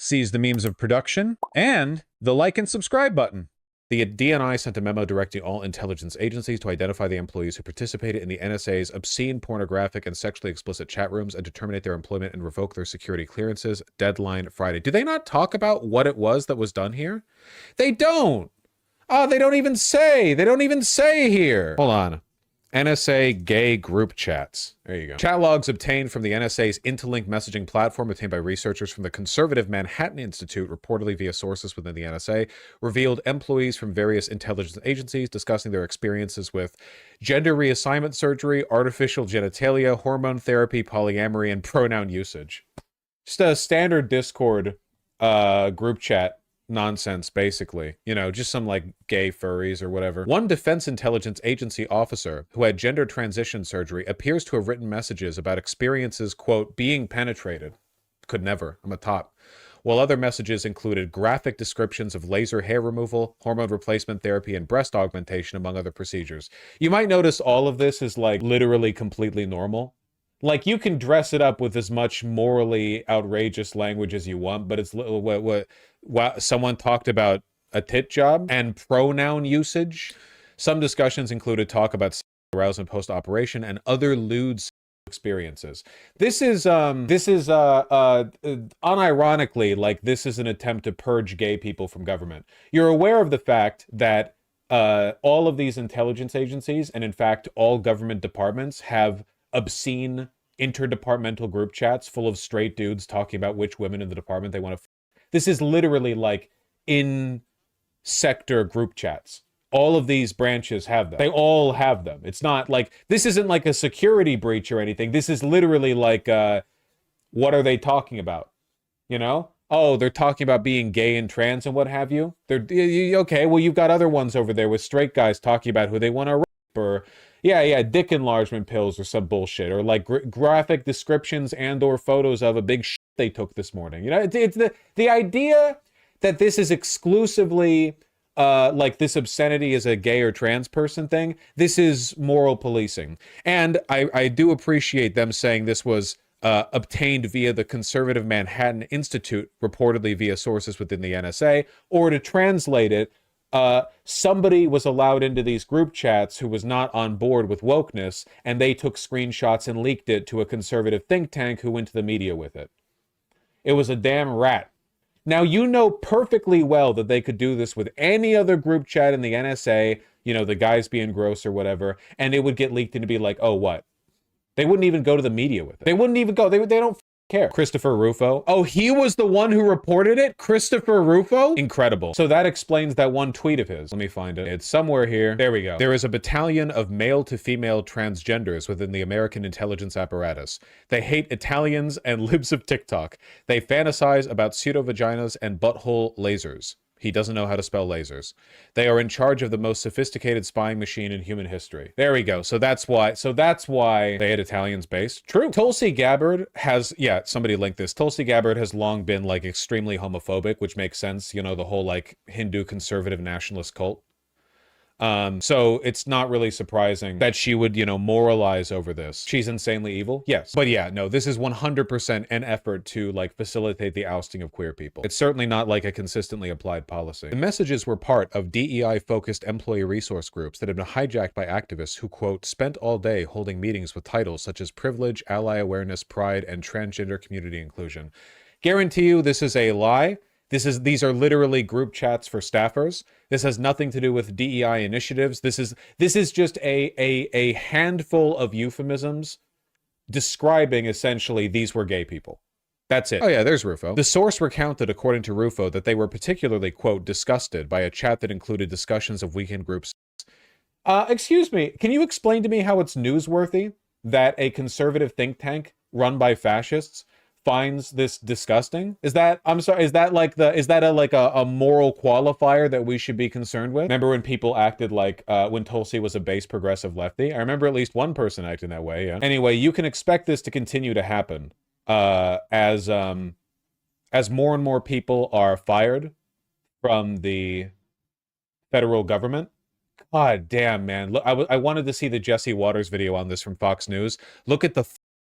sees the memes of production, and the like and subscribe button. The DNI sent a memo directing all intelligence agencies to identify the employees who participated in the NSA's obscene, pornographic, and sexually explicit chat rooms and to terminate their employment and revoke their security clearances. Deadline Friday. Do they not talk about what it was that was done here? They don't. They don't even say. They don't even say here. Hold on. NSA gay group chats. There you go. Chat logs obtained from the NSA's Interlink messaging platform, obtained by researchers from the conservative Manhattan Institute, reportedly via sources within the NSA, revealed employees from various intelligence agencies discussing their experiences with gender reassignment surgery, artificial genitalia, hormone therapy, polyamory, and pronoun usage. Just a standard Discord group chat nonsense, basically. You know, just some like gay furries or whatever. One Defense Intelligence Agency officer who had gender transition surgery appears to have written messages about experiences, quote, being penetrated. Could never. I'm a top. While other messages included graphic descriptions of laser hair removal, hormone replacement therapy, and breast augmentation, among other procedures. You might notice all of this is like literally completely normal. Like, you can dress it up with as much morally outrageous language as you want, but it's what someone talked about a tit job and pronoun usage. Some discussions included talk about arousal post-operation and other lewd experiences. This is unironically, like, this is an attempt to purge gay people from government. You're aware of the fact that all of these intelligence agencies, and in fact all government departments, have obscene interdepartmental group chats full of straight dudes talking about which women in the department they want to. This is literally like in sector group chats. All of these branches have them. They all have them. It's not like, this isn't like a security breach or anything. This is literally like, what are they talking about? You know? Oh, they're talking about being gay and trans and what have you. They're okay. Well, you've got other ones over there with straight guys talking about who they want to rape, or yeah, dick enlargement pills or some bullshit, or like graphic descriptions and or photos of a big shit they took this morning. You know, it's the idea that this is exclusively like this obscenity is a gay or trans person thing. This is moral policing, and I do appreciate them saying this was obtained via the conservative Manhattan Institute, reportedly via sources within the NSA, or to translate it, somebody was allowed into these group chats who was not on board with wokeness, and they took screenshots and leaked it to a conservative think tank who went to the media with it. It was a damn rat. Now, you know perfectly well that they could do this with any other group chat in the NSA, you know, the guys being gross or whatever, and it would get leaked and to be like, oh, what? They wouldn't even go to the media with it. They wouldn't even go. They don't care. Christopher Rufo. Oh, he was the one who reported it? Christopher Rufo? Incredible. So that explains that one tweet of his. Let me find it. It's somewhere here. There we go. There is a battalion of male to female transgenders within the American intelligence apparatus. They hate Italians and libs of TikTok. They fantasize about pseudo-vaginas and butthole lasers. He doesn't know how to spell lasers. They are in charge of the most sophisticated spying machine in human history. There we go. So that's why they had Italians based. True. Tulsi Gabbard has, yeah, somebody linked this. Tulsi Gabbard has long been like extremely homophobic, which makes sense. You know, the whole like Hindu conservative nationalist cult. So it's not really surprising that she would, you know, moralize over this. She's insanely evil. Yes. But yeah, no, this is 100% an effort to like facilitate the ousting of queer people. It's certainly not like a consistently applied policy. The messages were part of DEI-focused employee resource groups that have been hijacked by activists who, quote, spent all day holding meetings with titles such as privilege, ally awareness, pride, and transgender community inclusion. Guarantee you this is a lie. These are literally group chats for staffers. This has nothing to do with DEI initiatives. This is just a handful of euphemisms describing essentially these were gay people. That's it. Oh yeah, there's Rufo. The source recounted, according to Rufo, that they were particularly, quote, disgusted by a chat that included discussions of weekend groups. Excuse me, can you explain to me how it's newsworthy that a conservative think tank run by fascists finds this disgusting? Is that, I'm sorry, is that a moral qualifier that we should be concerned with? Remember when people acted like, when Tulsi was a base progressive lefty? I remember at least one person acting that way, yeah. Anyway, you can expect this to continue to happen, as more and more people are fired from the federal government. God damn, man. Look, I wanted to see the Jesse Waters video on this from Fox News. Look at the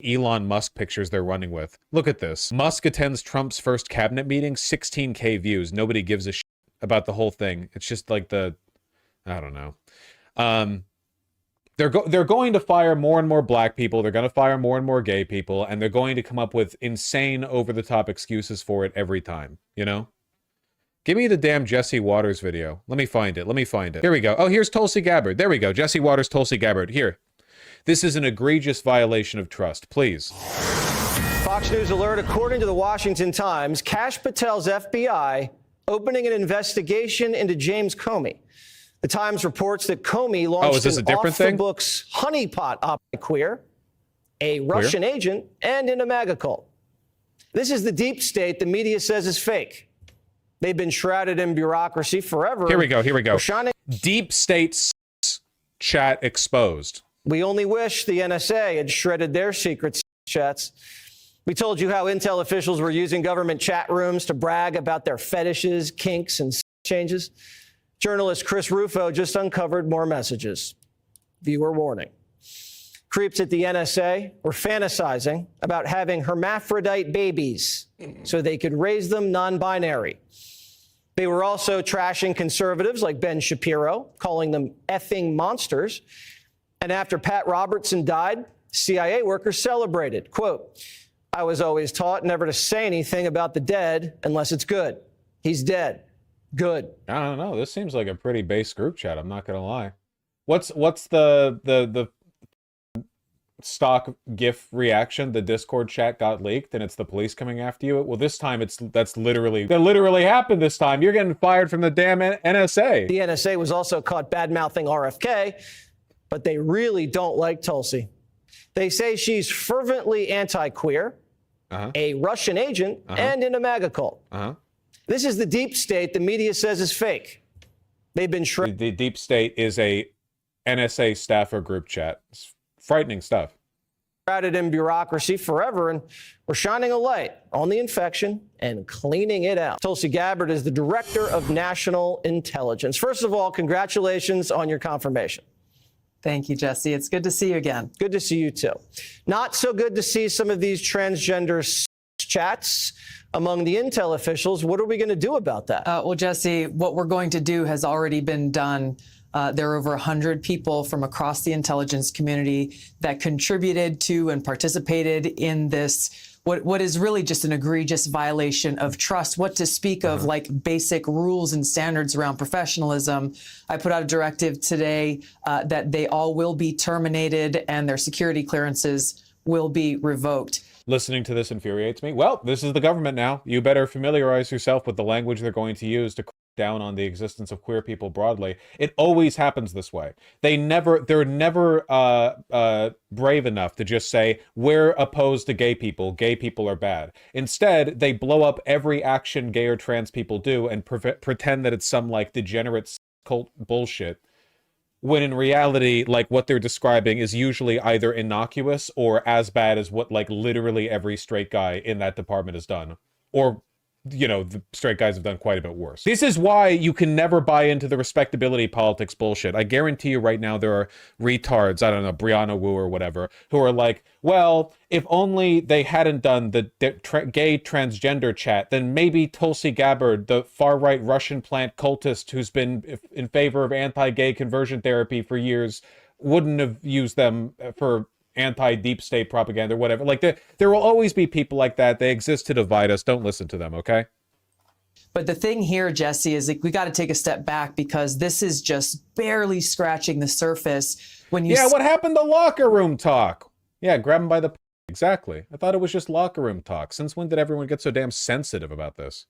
Elon Musk pictures they're running with. Look at this. Musk attends Trump's first cabinet meeting, 16K views. Nobody gives a shit about the whole thing. It's just like I don't know. They're going to fire more and more black people. They're going to fire more and more gay people, and they're going to come up with insane over-the-top excuses for it every time, you know? Give me the damn Jesse Waters video. Let me find it. Here we go. Oh, here's Tulsi Gabbard. There we go. Jesse Waters, Tulsi Gabbard. Here. This is an egregious violation of trust. Please. Fox News alert. According to the Washington Times, Kash Patel's FBI opening an investigation into James Comey. The Times reports that Comey launched an off-the-books honeypot op queer, a Russian agent, and in a MAGA cult. This is the deep state the media says is fake. They've been shrouded in bureaucracy forever. Here we go. Deep state chat exposed. We only wish the NSA had shredded their secret chats. We told you how intel officials were using government chat rooms to brag about their fetishes, kinks, and changes. Journalist Chris Rufo just uncovered more messages. Viewer warning. Creeps at the NSA were fantasizing about having hermaphrodite babies so they could raise them non-binary. They were also trashing conservatives like Ben Shapiro, calling them effing monsters. And after Pat Robertson died, CIA workers celebrated. Quote, I was always taught never to say anything about the dead unless it's good. He's dead. Good. I don't know. This seems like a pretty base group chat. I'm not going to lie. What's the stock GIF reaction? The Discord chat got leaked and it's the police coming after you. Well, this time that literally happened this time. You're getting fired from the damn NSA. The NSA was also caught bad-mouthing RFK, but they really don't like Tulsi. They say she's fervently anti-queer, a Russian agent, and in a MAGA cult. This is the deep state the media says is fake. They've been The deep state is a NSA staffer group chat. It's frightening stuff. Shrouded in bureaucracy forever, and we're shining a light on the infection and cleaning it out. Tulsi Gabbard is the Director of National Intelligence. First of all, congratulations on your confirmation. Thank you, Jesse. It's good to see you again. Good to see you, too. Not so good to see some of these transgender chats among the intel officials. What are we going to do about that? Well, Jesse, what we're going to do has already been done. There are over 100 people from across the intelligence community that contributed to and participated in this, what is really just an egregious violation of trust. What to speak of like basic rules and standards around professionalism. I put out a directive today that they all will be terminated and their security clearances will be revoked. Listening to this infuriates me. Well, this is the government now. You better familiarize yourself with the language they're going to use to crack down on the existence of queer people broadly. It always happens this way. They're never brave enough to just say, we're opposed to gay people. Gay people are bad. Instead, they blow up every action gay or trans people do and pretend that it's some like degenerate cult bullshit. When in reality, like, what they're describing is usually either innocuous or as bad as what, like, literally every straight guy in that department has done. Or, you know, the straight guys have done quite a bit worse. This is why you can never buy into the respectability politics bullshit. I guarantee you right now there are retards, I don't know, Brianna Wu or whatever, who are like, well, if only they hadn't done the gay transgender chat, then maybe Tulsi Gabbard, the far-right Russian plant cultist who's been in favor of anti-gay conversion therapy for years, wouldn't have used them for anti-deep state propaganda or whatever. Like, there will always be people like that. They exist to divide us. Don't listen to them, okay? But the thing here, Jesse, is like, we got to take a step back because this is just barely scratching the surface. When you what happened to locker room talk? Yeah, grab them by the... Exactly. I thought it was just locker room talk. Since when did everyone get so damn sensitive about this?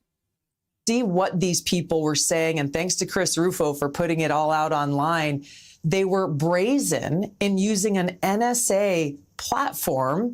See what these people were saying, and thanks to Chris Rufo for putting it all out online. They were brazen in using an NSA platform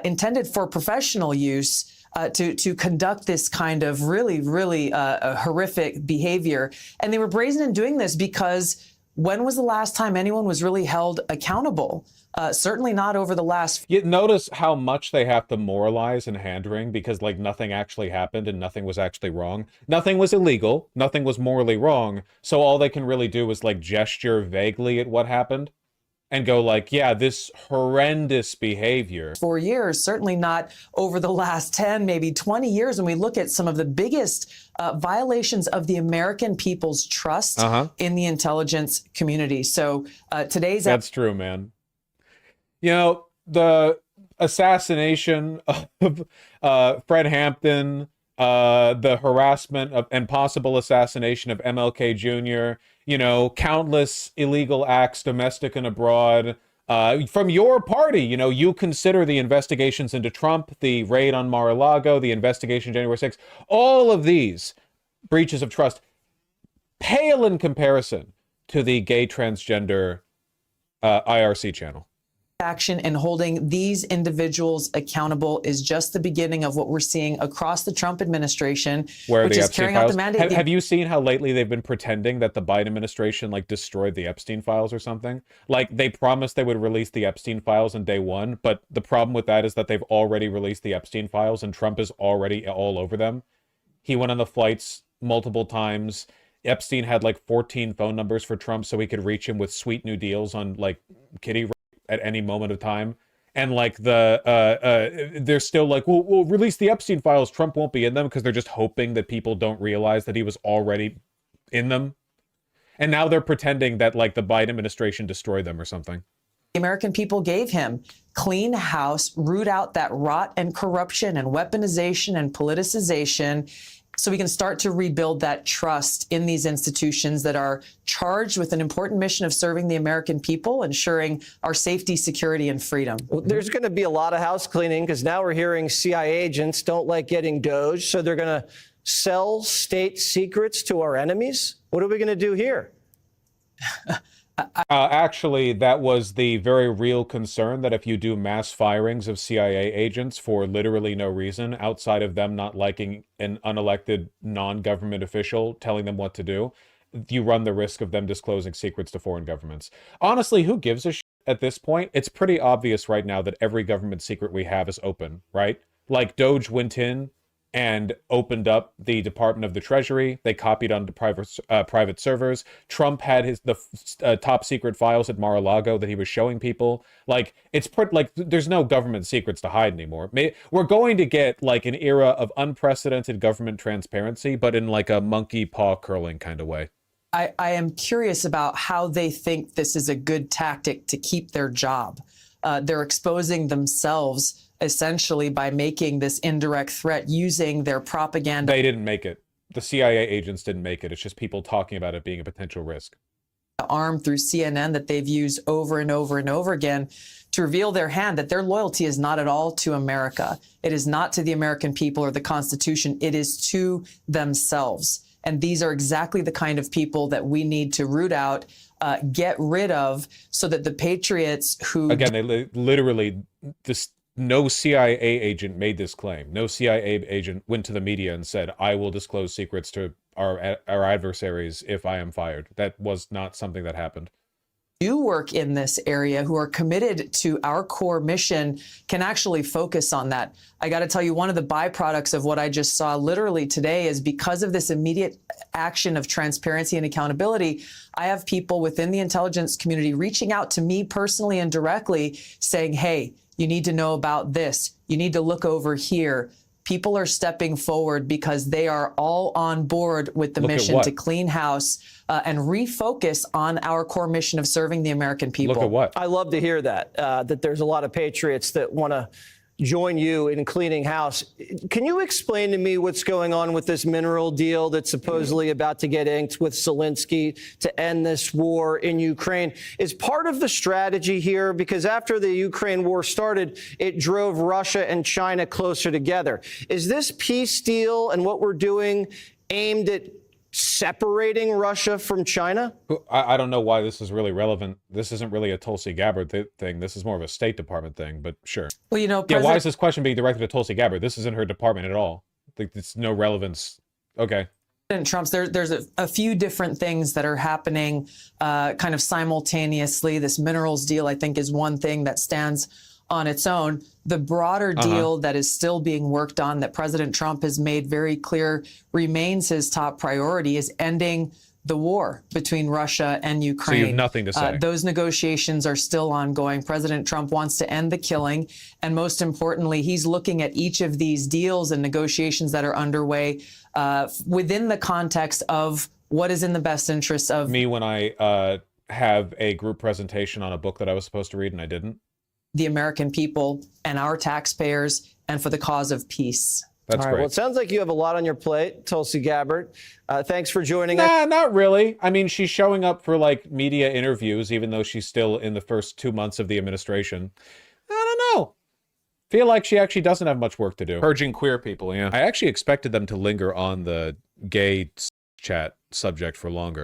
intended for professional use to conduct this kind of really horrific behavior. And they were brazen in doing this because when was the last time anyone was really held accountable? Certainly not over the last... You notice how much they have to moralize and hand-wring because, like, nothing actually happened and nothing was actually wrong. Nothing was illegal. Nothing was morally wrong. So all they can really do is, like, gesture vaguely at what happened. and go like, yeah, this horrendous behavior. 4 years, certainly not over the last 10, maybe 20 years, when we look at some of the biggest violations of the American people's trust in the intelligence community. So today's... That's true, man. You know, the assassination of Fred Hampton, the harassment of, and possible assassination of MLK Jr., you know, countless illegal acts, domestic and abroad, from your party. You know, you consider the investigations into Trump, the raid on Mar-a-Lago, the investigation January 6th, all of these breaches of trust pale in comparison to the gay transgender IRC channel. Action and holding these individuals accountable is just the beginning of what we're seeing across the Trump administration, which is carrying out the mandate. Have you seen how lately they've been pretending that the Biden administration like destroyed the Epstein files or something? Like they promised they would release the Epstein files on day one, but the problem with that is that they've already released the Epstein files and Trump is already all over them. He went on the flights multiple times. Epstein had like 14 phone numbers for Trump so he could reach him with sweet new deals on like kitty at any moment of time. And like they're still like, we'll release the Epstein files. Trump won't be in them because they're just hoping that people don't realize that he was already in them. And now they're pretending that like the Biden administration destroyed them or something. The American people gave him clean house, root out that rot and corruption and weaponization and politicization, so we can start to rebuild that trust in these institutions that are charged with an important mission of serving the American people, ensuring our safety, security, and freedom. Well, there's going to be a lot of house cleaning because now we're hearing CIA agents don't like getting Doge, so they're going to sell state secrets to our enemies. What are we going to do here? Actually, that was the very real concern, that if you do mass firings of CIA agents for literally no reason, outside of them not liking an unelected non-government official telling them what to do, you run the risk of them disclosing secrets to foreign governments. Honestly, who gives a shit at this point? It's pretty obvious right now that every government secret we have is open, right? Like Doge went in and opened up the Department of the Treasury. They copied onto private servers. Trump had the top secret files at Mar-a-Lago that he was showing people. Like, it's like there's no government secrets to hide anymore. We're going to get like an era of unprecedented government transparency, but in like a monkey paw curling kind of way. I am curious about how they think this is a good tactic to keep their job. They're exposing themselves essentially by making this indirect threat using their propaganda. They didn't make it. The CIA agents didn't make it. It's just people talking about it being a potential risk. Arm through CNN that they've used over and over and over again to reveal their hand, that their loyalty is not at all to America. It is not to the American people or the Constitution. It is to themselves. And these are exactly the kind of people that we need to root out, get rid of, so that the patriots who... Again, they literally... No CIA agent made this claim. No CIA agent went to the media and said, I will disclose secrets to our adversaries if I am fired. That was not something that happened. Do work in this area, who are committed to our core mission, can actually focus on that. I got to tell you, one of the byproducts of what I just saw literally today is because of this immediate action of transparency and accountability, I have people within the intelligence community reaching out to me personally and directly saying, hey, you need to know about this. You need to look over here. People are stepping forward because they are all on board with the mission to clean house and refocus on our core mission of serving the American people. Look at what? I love to hear that, that there's a lot of patriots that want to join you in cleaning house. Can you explain to me what's going on with this mineral deal that's supposedly about to get inked with Zelensky to end this war in Ukraine? Is part of the strategy here, because after the Ukraine war started, it drove Russia and China closer together. Is this peace deal and what we're doing aimed at separating Russia from China? I don't know why this is really relevant. This isn't really a Tulsi Gabbard thing. This is more of a State Department thing, but sure. Well, you know, yeah, why is this question being directed at Tulsi Gabbard? This isn't her department at all. It's no relevance. Okay. President Trump's, there's a few different things that are happening kind of simultaneously. This minerals deal, I think, is one thing that stands on its own. The broader deal that is still being worked on, that President Trump has made very clear remains his top priority, is ending the war between Russia and Ukraine. So you have nothing to say. Those negotiations are still ongoing. President Trump wants to end the killing. And most importantly, he's looking at each of these deals and negotiations that are underway within the context of what is in the best interests of me when I have a group presentation on a book that I was supposed to read and I didn't. The American people and our taxpayers, and for the cause of peace. That's All right, great. well, it sounds like you have a lot on your plate, Tulsi Gabbard. Thanks for joining us. Nah, not really. I mean, she's showing up for like media interviews, even though she's still in the first 2 months of the administration. I don't know. Feel like she actually doesn't have much work to do. Purging queer people, yeah. I actually expected them to linger on the gay chat subject for longer.